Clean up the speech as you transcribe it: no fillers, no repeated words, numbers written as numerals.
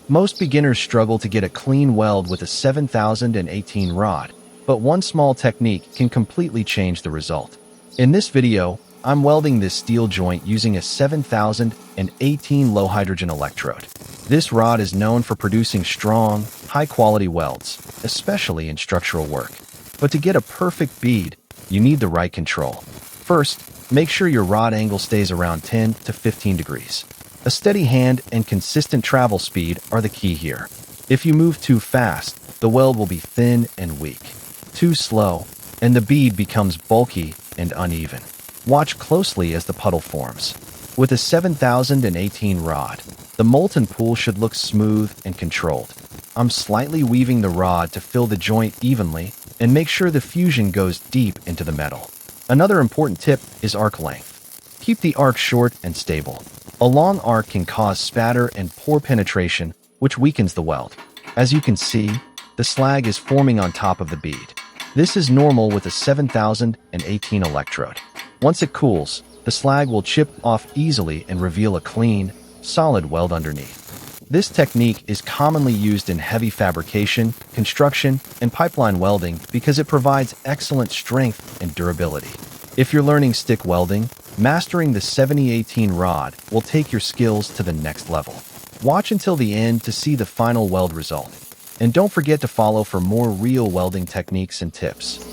Most beginners struggle to get a clean weld with a 7018 rod, but one small technique can completely change the result. In this video, I'm welding this steel joint using a 7018 low-hydrogen electrode. This rod is known for producing strong, high-quality welds, especially in structural work. But to get a perfect bead, you need the right control. First, make sure your rod angle stays around 10 to 15 degrees. A steady hand and consistent travel speed are the key here. If you move too fast, the weld will be thin and weak. Too slow, and the bead becomes bulky and uneven. Watch closely as the puddle forms. With a 7018 rod, the molten pool should look smooth and controlled. I'm slightly weaving the rod to fill the joint evenly and make sure the fusion goes deep into the metal. Another important tip is arc length. Keep the arc short and stable. A long arc can cause spatter and poor penetration, which weakens the weld. As you can see, the slag is forming on top of the bead. This is normal with a 7018 electrode. Once it cools, the slag will chip off easily and reveal a clean, solid weld underneath. This technique is commonly used in heavy fabrication, construction, and pipeline welding because it provides excellent strength and durability. If you're learning stick welding, mastering the 7018 rod will take your skills to the next level. Watch until the end to see the final weld result. And don't forget to follow for more real welding techniques and tips.